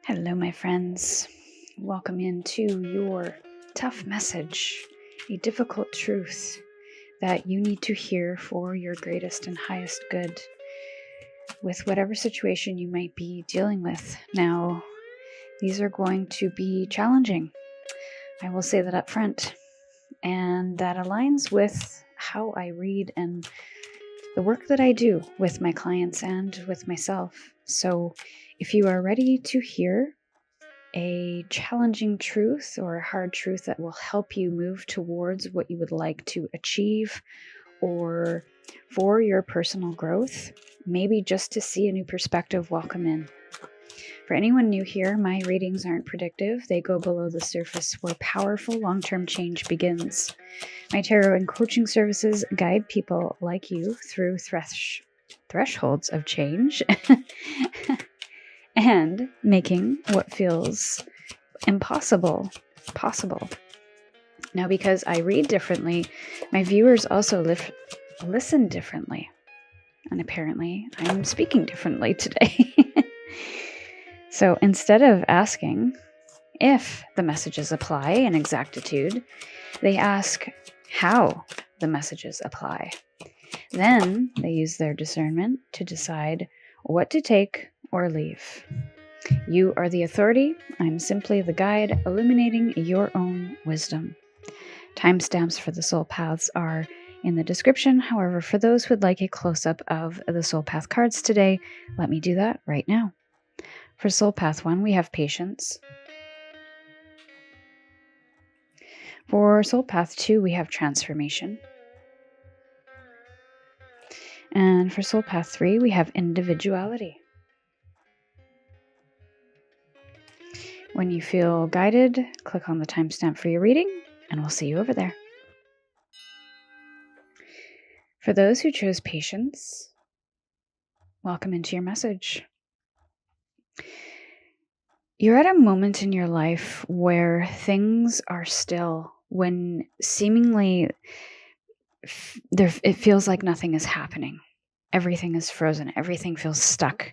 Hello, my friends. Welcome into your tough message, a difficult truth that you need to hear for your greatest and highest good with whatever situation you might be dealing with. Now, these are going to be challenging. I will say that up front. And that aligns with how I read and the work that I do with my clients and with myself. So if you are ready to hear a challenging truth or a hard truth that will help you move towards what you would like to achieve or for your personal growth, maybe just to see a new perspective, welcome in. For anyone new here, my readings aren't predictive. They go below the surface where powerful long-term change begins. My tarot and coaching services guide people like you through thresholds of change and making what feels impossible possible. Now, because I read differently, my viewers also listen differently. And apparently, I'm speaking differently today. So instead of asking if the messages apply in exactitude, they ask how the messages apply. Then they use their discernment to decide what to take or leave. You are the authority. I'm simply the guide, illuminating your own wisdom. Timestamps for the soul paths are in the description. However, for those who would like a close-up of the soul path cards today, let me do that right now. For soul path 1, we have patience. For soul path 2, we have transformation. And for soul path 3, we have individuality. When you feel guided, click on the timestamp for your reading, and we'll see you over there. For those who chose patience, welcome into your message. You're at a moment in your life where things are still, when seemingly it feels like nothing is happening. Everything is frozen. Everything feels stuck.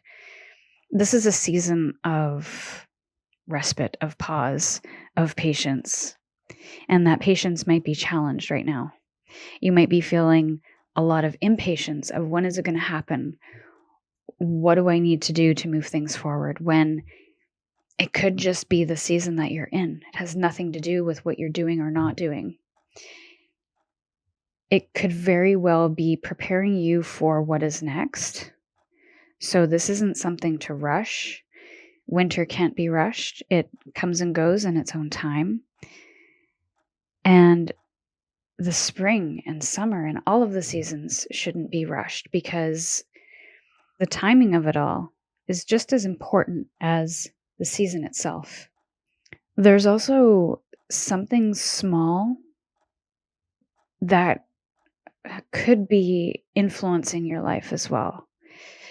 This is a season of respite, of pause, of patience. And that patience might be challenged right now. You might be feeling a lot of impatience of when is it going to happen? What do I need to do to move things forward? When it could just be the season that you're in. It has nothing to do with what you're doing or not doing. It could very well be preparing you for what is next. So this isn't something to rush. Winter can't be rushed. It comes and goes in its own time. And the spring and summer and all of the seasons shouldn't be rushed because the timing of it all is just as important as the season itself. There's also something small that could be influencing your life as well.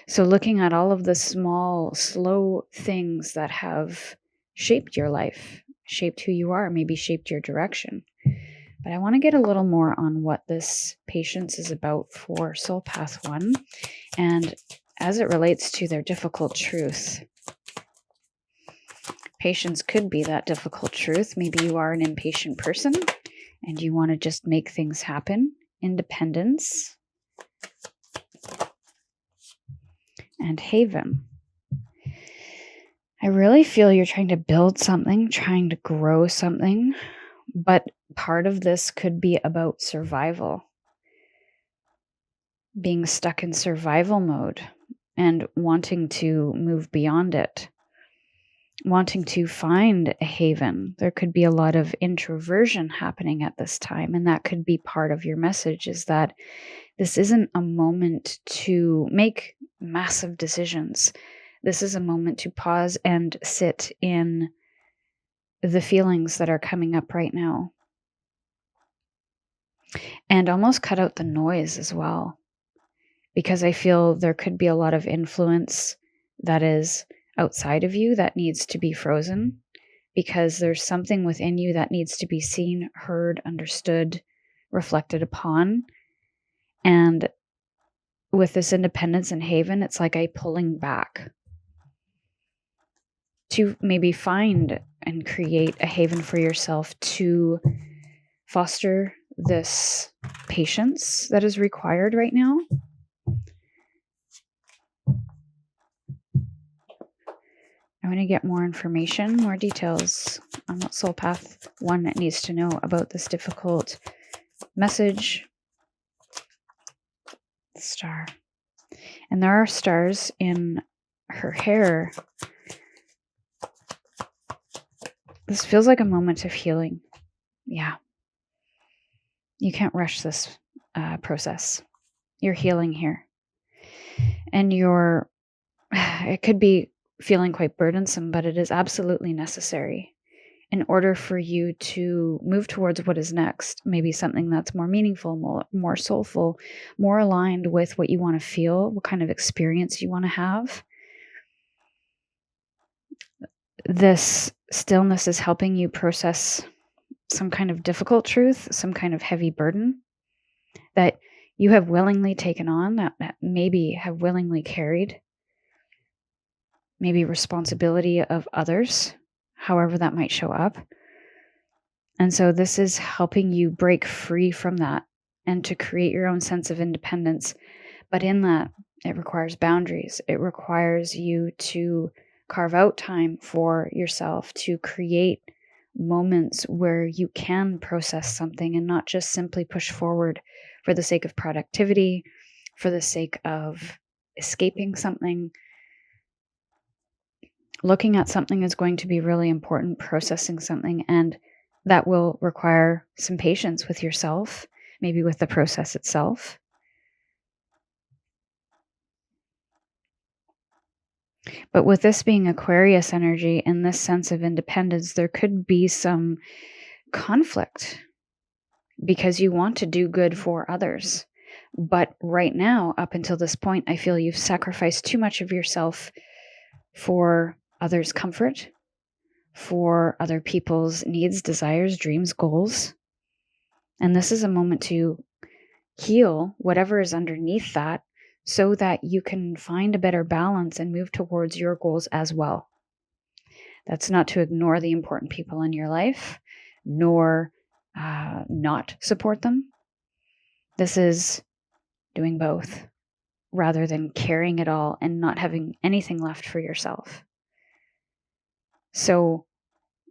So looking at all of the small, slow things that have shaped your life, shaped who you are, maybe shaped your direction. But I want to get a little more on what this patience is about for Soul Path 1 and as it relates to their difficult truth. Patience could be that difficult truth. Maybe you are an impatient person and you want to just make things happen. Independence and haven. I really feel you're trying to build something, trying to grow something, but part of this could be about survival. Being stuck in survival mode and wanting to move beyond it. Wanting to find a haven. There could be a lot of introversion happening at this time, and that could be part of your message, is that this isn't a moment to make massive decisions. This is a moment to pause and sit in the feelings that are coming up right now. And almost cut out the noise as well, because I feel there could be a lot of influence that is outside of you that needs to be frozen, because there's something within you that needs to be seen, heard, understood, reflected upon. And with this independence and haven, it's like a pulling back to maybe find and create a haven for yourself to foster this patience that is required right now. I want to get more information, more details on what Soul Path 1 needs to know about this difficult message. Star. And there are stars in her hair. This feels like a moment of healing. Yeah. You can't rush this process. You're healing here. And it could be feeling quite burdensome, but it is absolutely necessary in order for you to move towards what is next. Maybe something that's more meaningful, more soulful, more aligned with what you want to feel, what kind of experience you want to have. This stillness is helping you process some kind of difficult truth, some kind of heavy burden that you have willingly taken on, that maybe have willingly carried, maybe responsibility of others, however that might show up. And so this is helping you break free from that and to create your own sense of independence. But in that, it requires boundaries. It requires you to carve out time for yourself, to create moments where you can process something and not just simply push forward for the sake of productivity, for the sake of escaping something. Looking at something is going to be really important, processing something, and that will require some patience with yourself, maybe with the process itself. But with this being Aquarius energy and this sense of independence, there could be some conflict because you want to do good for others. But right now, up until this point, I feel you've sacrificed too much of yourself for others' comfort, for other people's needs, desires, dreams, goals. And this is a moment to heal whatever is underneath that so that you can find a better balance and move towards your goals as well. That's not to ignore the important people in your life, nor not support them. This is doing both rather than carrying it all and not having anything left for yourself. So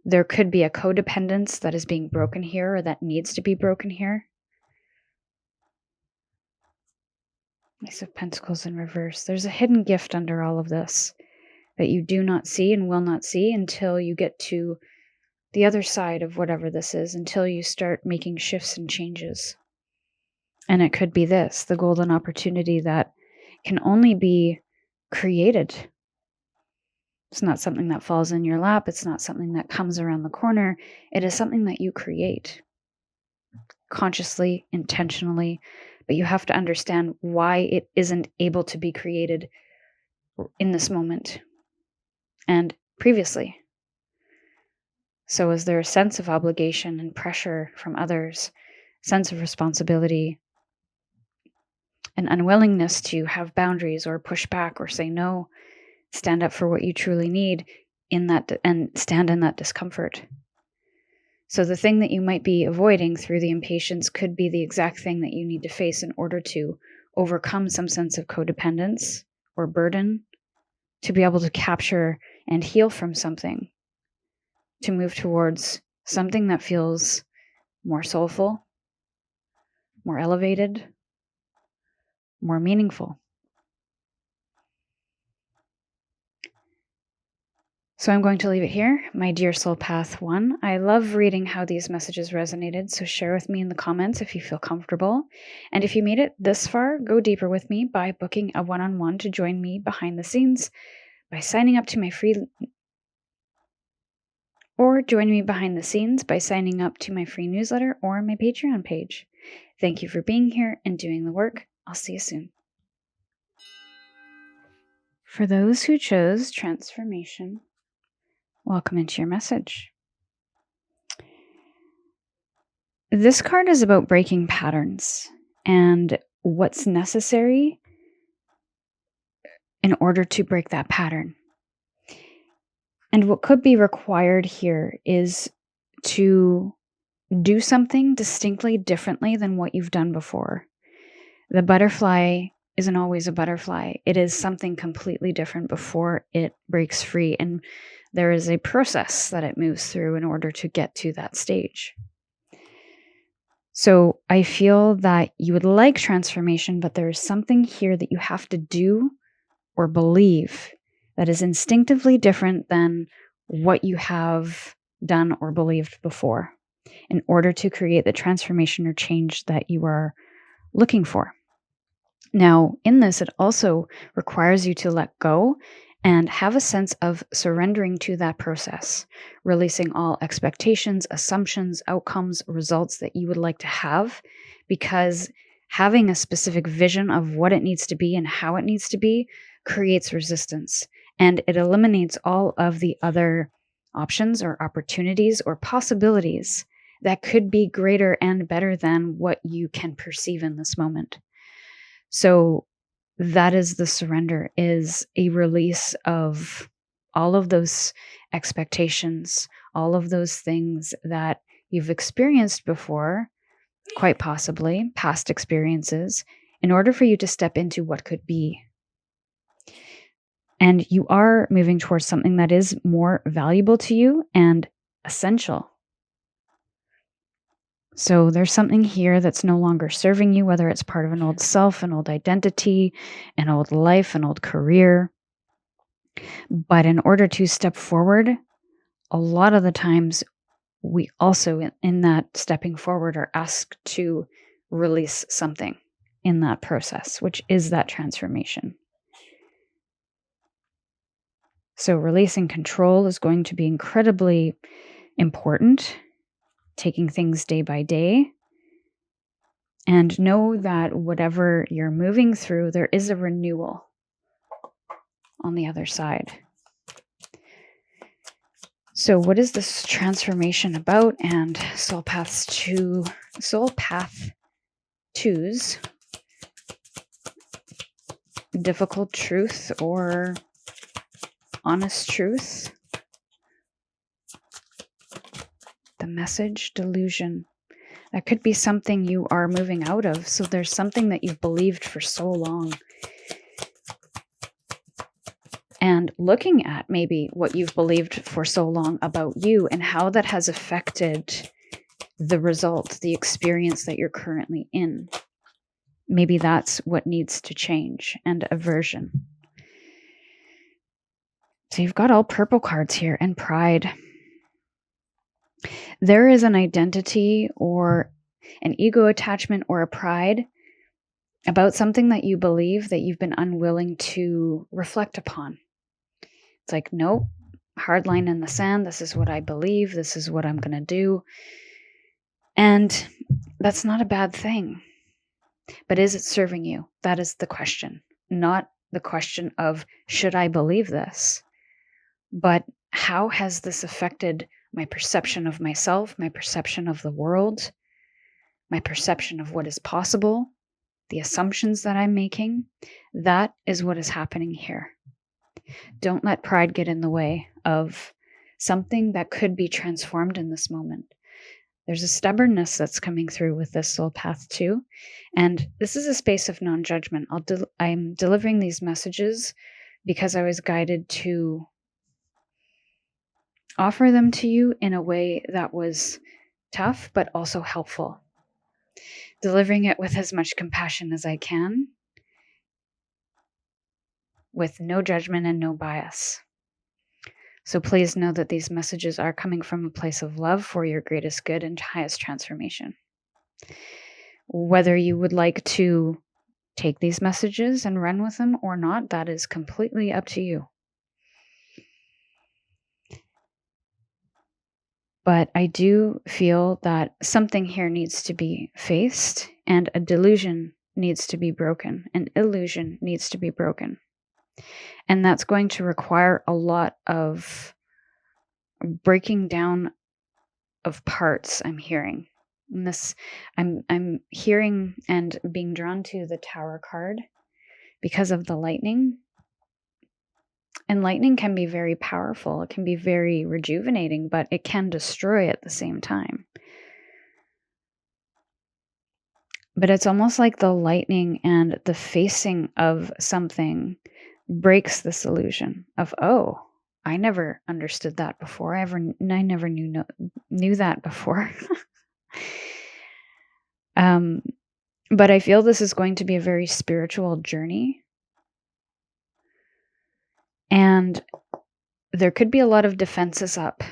there could be a codependence that is being broken here or that needs to be broken here. Ace of Pentacles in reverse. There's a hidden gift under all of this that you do not see and will not see until you get to the other side of whatever this is, until you start making shifts and changes. And it could be this, the golden opportunity that can only be created. It's not something that falls in your lap. It's not something that comes around the corner. It is something that you create consciously, intentionally, but you have to understand why it isn't able to be created in this moment and previously. So is there a sense of obligation and pressure from others, sense of responsibility, an unwillingness to have boundaries or push back or say no, stand up for what you truly need in that and stand in that discomfort? So the thing that you might be avoiding through the impatience could be the exact thing that you need to face in order to overcome some sense of codependence or burden, to be able to capture and heal from something, to move towards something that feels more soulful, more elevated, more meaningful. So I'm going to leave it here, my dear Soul Path 1. I love reading how these messages resonated, so share with me in the comments if you feel comfortable. And if you made it this far, go deeper with me by booking a one-on-one to join me behind the scenes, by signing up to my free... Or join me behind the scenes by signing up to my free newsletter or my Patreon page. Thank you for being here and doing the work. I'll see you soon. For those who chose transformation, welcome into your message. This card is about breaking patterns and what's necessary in order to break that pattern. And what could be required here is to do something distinctly differently than what you've done before. The butterfly isn't always a butterfly. It is something completely different before it breaks free. And there is a process that it moves through in order to get to that stage. So I feel that you would like transformation, but there is something here that you have to do or believe that is instinctively different than what you have done or believed before in order to create the transformation or change that you are looking for. Now, in this, it also requires you to let go and have a sense of surrendering to that process, releasing all expectations, assumptions, outcomes, results that you would like to have, because having a specific vision of what it needs to be and how it needs to be creates resistance, and it eliminates all of the other options or opportunities or possibilities that could be greater and better than what you can perceive in this moment. So that is the surrender, is a release of all of those expectations, all of those things that you've experienced before, quite possibly past experiences, in order for you to step into what could be. And you are moving towards something that is more valuable to you and essential. So there's something here that's no longer serving you, whether it's part of an old self, an old identity, an old life, an old career. But in order to step forward, a lot of the times we also, in that stepping forward, are asked to release something in that process, which is that transformation. So releasing control is going to be incredibly important, taking things day by day. And know that whatever you're moving through, there is a renewal on the other side. So what is this transformation about? And Soul Path 2's difficult truth or honest truth. The message, delusion. That could be something you are moving out of. So there's something that you've believed for so long. And looking at maybe what you've believed for so long about you and how that has affected the result, the experience that you're currently in. Maybe that's what needs to change, and aversion. So you've got all purple cards here, and pride. There is an identity or an ego attachment or a pride about something that you believe that you've been unwilling to reflect upon. It's like, nope, hard line in the sand. This is what I believe. This is what I'm going to do. And that's not a bad thing. But is it serving you? That is the question. Not the question of, should I believe this? But how has this affected my perception of myself, my perception of the world, my perception of what is possible, the assumptions that I'm making? That is what is happening here. Don't let pride get in the way of something that could be transformed in this moment. There's a stubbornness that's coming through with this Soul Path 2. And this is a space of non-judgment. I'm delivering these messages because I was guided to offer them to you in a way that was tough, but also helpful. Delivering it with as much compassion as I can, with no judgment and no bias. So please know that these messages are coming from a place of love for your greatest good and highest transformation. Whether you would like to take these messages and run with them or not, that is completely up to you. But I do feel that something here needs to be faced, and a delusion needs to be broken, an illusion needs to be broken. And that's going to require a lot of breaking down of parts, I'm hearing. And this, I'm hearing and being drawn to the Tower card because of the lightning. And lightning can be very powerful. It can be very rejuvenating, but it can destroy at the same time. But it's almost like the lightning and the facing of something breaks this illusion of, oh, I never understood that before. I never knew that before. But I feel this is going to be a very spiritual journey. And there could be a lot of defenses up.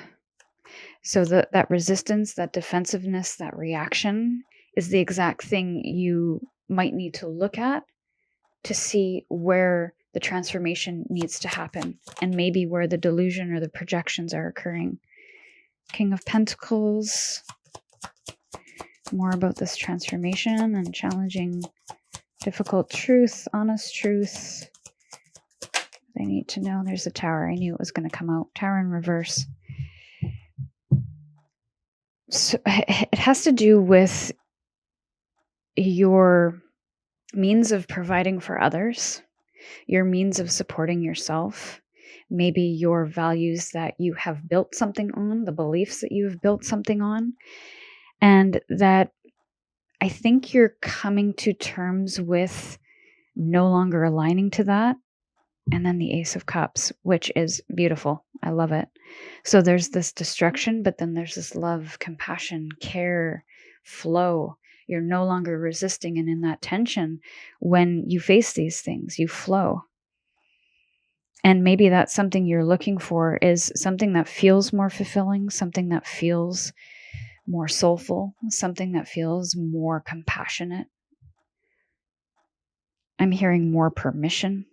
So that resistance, that defensiveness, that reaction is the exact thing you might need to look at to see where the transformation needs to happen and maybe where the delusion or the projections are occurring. King of Pentacles. More about this transformation and challenging, difficult truth, honest truth. They need to know. There's a Tower. I knew it was going to come out. Tower in reverse. So it has to do with your means of providing for others, your means of supporting yourself, maybe your values that you have built something on, the beliefs that you have built something on, and that I think you're coming to terms with no longer aligning to that. And then the Ace of Cups, which is beautiful. I love it. So there's this destruction, but then there's this love, compassion, care, flow. You're no longer resisting, and in that tension, when you face these things, you flow. And maybe that's something you're looking for, is something that feels more fulfilling, something that feels more soulful, something that feels more compassionate. I'm hearing more permission.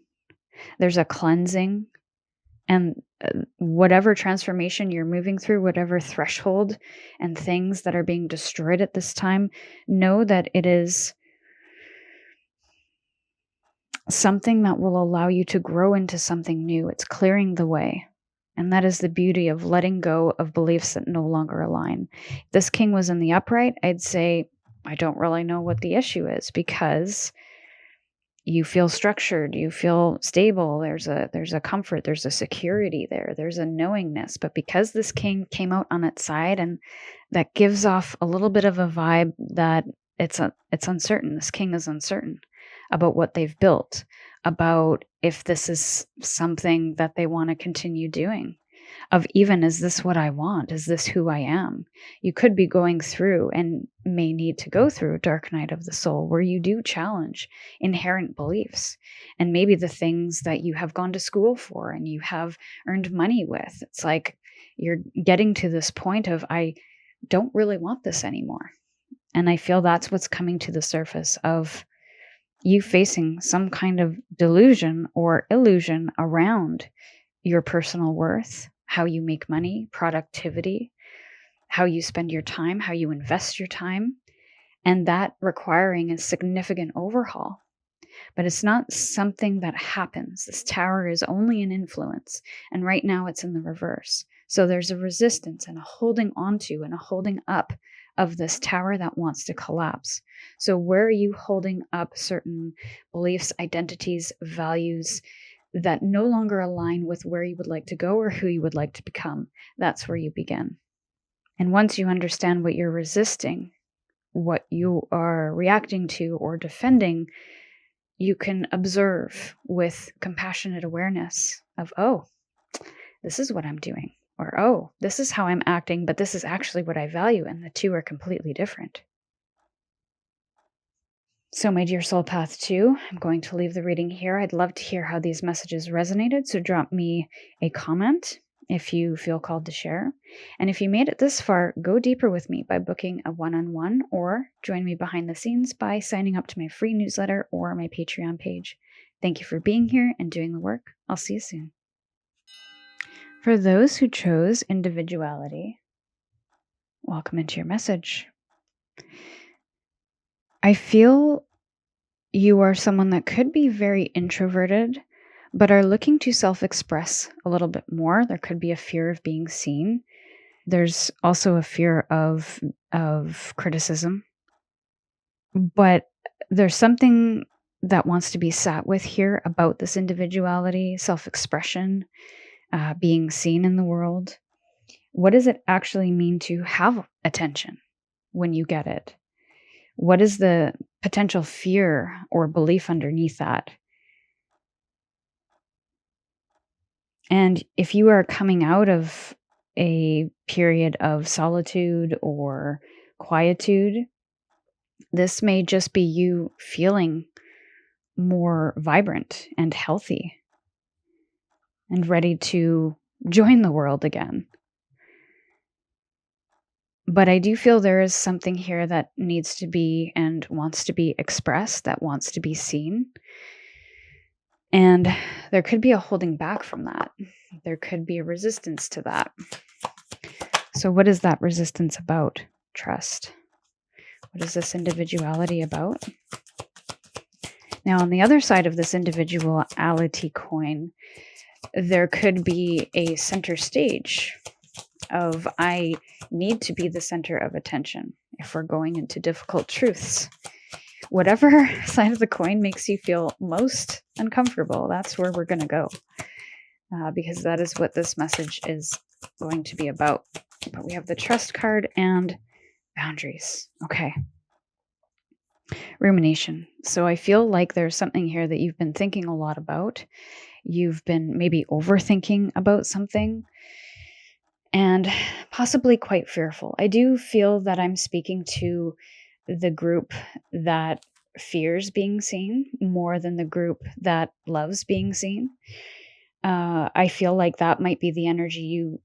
There's a cleansing, and whatever transformation you're moving through, whatever threshold and things that are being destroyed at this time, know that it is something that will allow you to grow into something new. It's clearing the way. And that is the beauty of letting go of beliefs that no longer align. If this king was in the upright, I'd say, I don't really know what the issue is, because you feel structured, you feel stable, there's a comfort, there's a security there, there's a knowingness. But because this king came out on its side, and that gives off a little bit of a vibe that it's uncertain. This king is uncertain about what they've built, about if this is something that they want to continue doing, of even, is this what I want? Is this who I am? You could be going through, and may need to go through, a dark night of the soul where you do challenge inherent beliefs, and maybe the things that you have gone to school for and you have earned money with. It's like you're getting to this point of, I don't really want this anymore. And I feel that's what's coming to the surface of you facing some kind of delusion or illusion around your personal worth, how you make money, productivity, how you spend your time, how you invest your time, and that requiring a significant overhaul. But it's not something that happens. This Tower is only an influence, and right now it's in the reverse. So there's a resistance and a holding onto and a holding up of this Tower that wants to collapse. So where are you holding up certain beliefs, identities, values that no longer align with where you would like to go or who you would like to become? That's where you begin. And once you understand what you're resisting, what you are reacting to or defending, you can observe with compassionate awareness of, oh, this is what I'm doing. Or, oh, this is how I'm acting, but this is actually what I value. And the two are completely different. So my dear Soul Path 2, I'm going to leave the reading here. I'd love to hear how these messages resonated. So drop me a comment if you feel called to share. And if you made it this far, go deeper with me by booking a one-on-one, or join me behind the scenes by signing up to my free newsletter or my Patreon page. Thank you for being here and doing the work. I'll see you soon. For those who chose individuality, welcome into your message. I feel you are someone that could be very introverted, but are looking to self-express a little bit more. There could be a fear of being seen. There's also a fear of criticism. But there's something that wants to be sat with here about this individuality, self-expression, being seen in the world? What does it actually mean to have attention when you get it? What is the potential fear or belief underneath that? And if you are coming out of a period of solitude or quietude, this may just be you feeling more vibrant and healthy and ready to join the world again. But I do feel there is something here that needs to be and wants to be expressed, that wants to be seen. And there could be a holding back from that. There could be a resistance to that. So what is that resistance about? Trust. What is this individuality about? Now, on the other side of this individuality coin, there could be a center stage of I need to be the center of attention if we're going into difficult truths. Whatever side of the coin makes you feel most uncomfortable, that's where we're going to go, because that is what this message is going to be about. But we have the trust card and boundaries. Okay. Rumination. So I feel like there's something here that you've been thinking a lot about. You've been maybe overthinking about something and possibly quite fearful. I do feel that I'm speaking to the group that fears being seen more than the group that loves being seen. I feel like that might be the energy you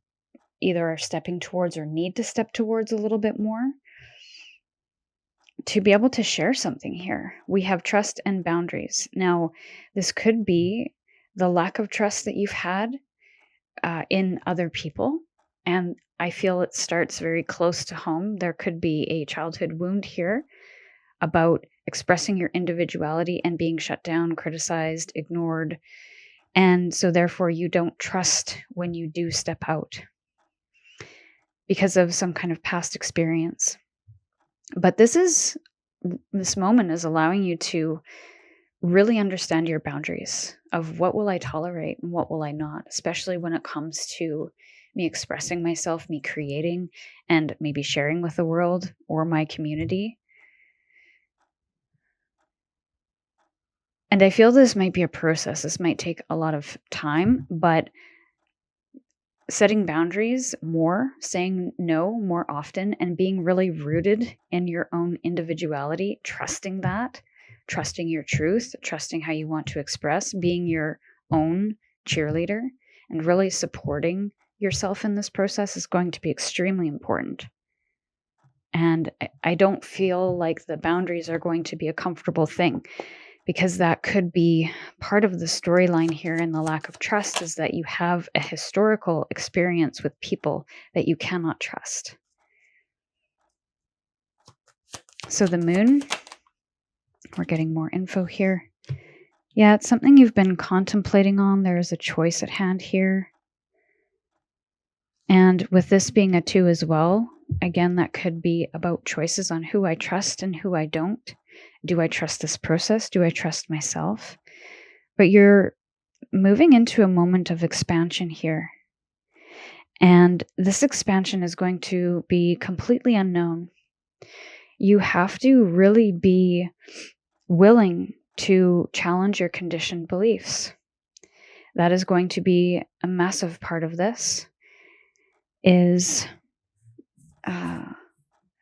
either are stepping towards or need to step towards a little bit more to be able to share something here. We have trust and boundaries. Now, this could be the lack of trust that you've had in other people. And I feel it starts very close to home. There could be a childhood wound here about expressing your individuality and being shut down, criticized, ignored. And so therefore you don't trust when you do step out because of some kind of past experience. But this moment is allowing you to really understand your boundaries of what will I tolerate and what will I not, especially when it comes to me expressing myself, me creating, and maybe sharing with the world or my community. And I feel this might be a process. This might take a lot of time, but setting boundaries more, saying no more often, and being really rooted in your own individuality, trusting that, trusting your truth, trusting how you want to express, being your own cheerleader, and really supporting yourself in this process is going to be extremely important. And I don't feel like the boundaries are going to be a comfortable thing, because that could be part of the storyline here in the lack of trust, is that you have a historical experience with people that you cannot trust. So the moon, we're getting more info here. Yeah, it's something you've been contemplating on. There is a choice at hand here. And with this being a 2 as well, again, that could be about choices on who I trust and who I don't. Do I trust this process? Do I trust myself? But you're moving into a moment of expansion here. And this expansion is going to be completely unknown. You have to really be willing to challenge your conditioned beliefs. That is going to be a massive part of this, is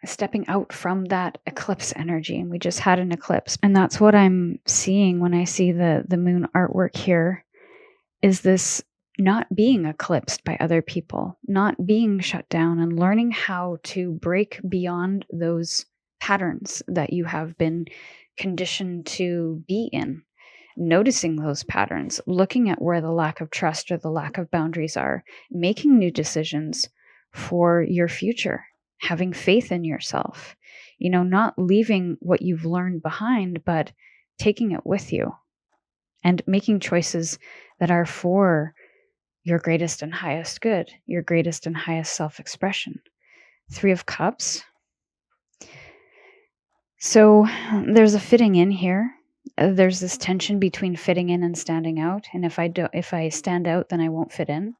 stepping out from that eclipse energy. And we just had an eclipse. And that's what I'm seeing when I see the moon artwork here, is this not being eclipsed by other people, not being shut down, and learning how to break beyond those patterns that you have been conditioned to be in. Noticing those patterns, looking at where the lack of trust or the lack of boundaries are, making new decisions for your future, having faith in yourself, not leaving what you've learned behind, but taking it with you and making choices that are for your greatest and highest good, your greatest and highest self-expression. 3 of Cups. So there's a fitting in here. There's this tension between fitting in and standing out. And if I stand out, then I won't fit in.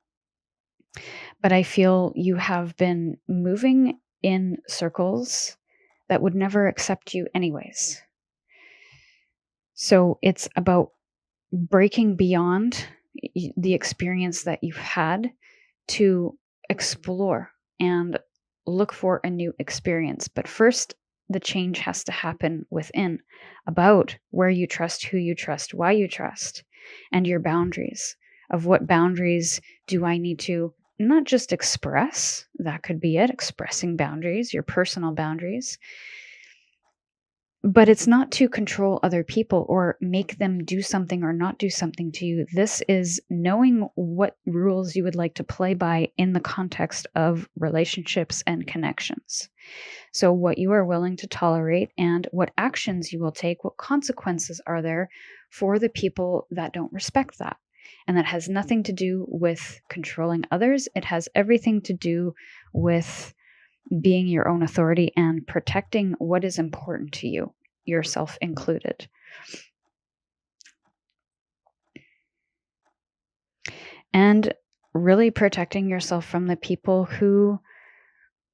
But I feel you have been moving in circles that would never accept you anyways. So it's about breaking beyond the experience that you've had to explore and look for a new experience. But first, the change has to happen within, about where you trust, who you trust, why you trust, and your boundaries. Of what boundaries do I need to not just express, that could be it, expressing boundaries, your personal boundaries, but it's not to control other people or make them do something or not do something to you. This is knowing what rules you would like to play by in the context of relationships and connections. So what you are willing to tolerate and what actions you will take, what consequences are there for the people that don't respect that. And that has nothing to do with controlling others. It has everything to do with being your own authority and protecting what is important to you, yourself included. And really protecting yourself from the people who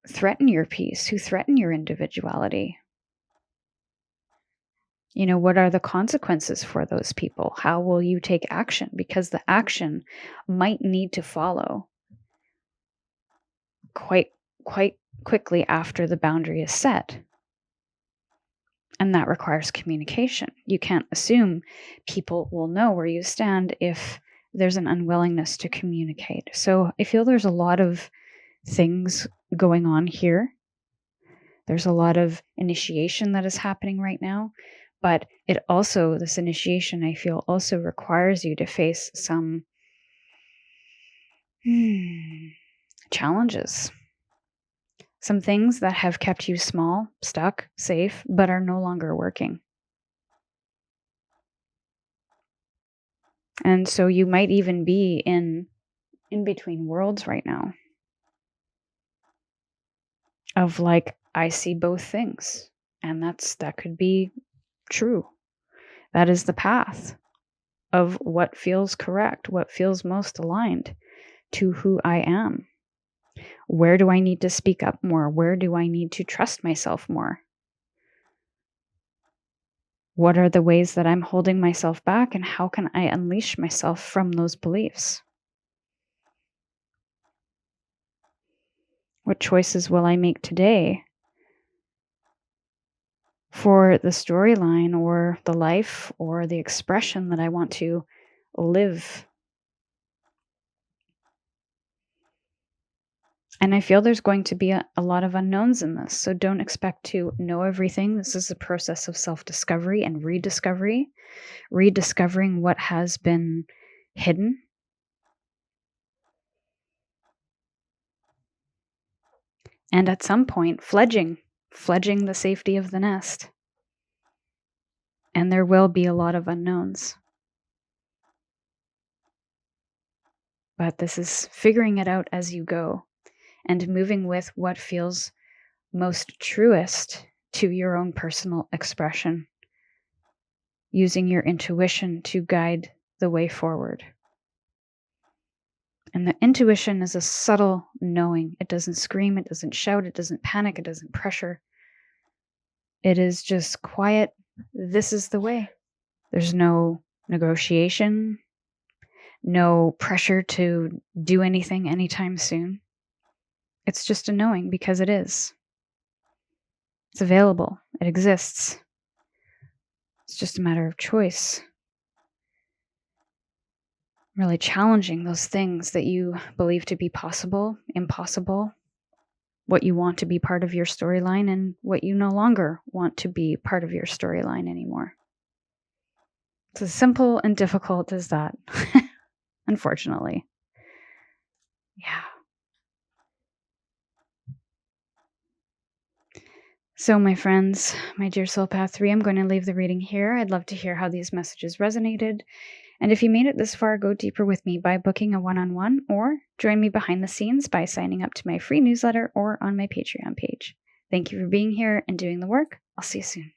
threaten your peace, who threaten your individuality. You know, what are the consequences for those people? How will you take action? Because the action might need to follow quite quickly after the boundary is set. And that requires communication. You can't assume people will know where you stand if there's an unwillingness to communicate. So I feel there's a lot of things going on here. There's a lot of initiation that is happening right now. But it also, this initiation, I feel, also requires you to face some challenges. Some things that have kept you small, stuck, safe, but are no longer working. And so you might even be in between worlds right now. Of like, I see both things. And that could be true. That is the path of what feels correct, what feels most aligned to who I am. Where do I need to speak up more? Where do I need to trust myself more? What are the ways that I'm holding myself back, and how can I unleash myself from those beliefs? What choices will I make today for the storyline or the life or the expression that I want to live? And I feel there's going to be a lot of unknowns in this. So don't expect to know everything. This is a process of self-discovery and rediscovery, rediscovering what has been hidden. And at some point, fledging the safety of the nest. And there will be a lot of unknowns. But this is figuring it out as you go and moving with what feels most truest to your own personal expression, using your intuition to guide the way forward. And the intuition is a subtle knowing. It doesn't scream, it doesn't shout, it doesn't panic, it doesn't pressure. It is just quiet. This is the way. There's no negotiation, no pressure to do anything anytime soon. It's just a knowing because it is. It's available. It exists. It's just a matter of choice. Really challenging those things that you believe to be possible, impossible, what you want to be part of your storyline and what you no longer want to be part of your storyline anymore. It's as simple and difficult as that, unfortunately. Yeah. So my friends, my dear Soul Path 3, I'm going to leave the reading here. I'd love to hear how these messages resonated. And if you made it this far, go deeper with me by booking a one-on-one or join me behind the scenes by signing up to my free newsletter or on my Patreon page. Thank you for being here and doing the work. I'll see you soon.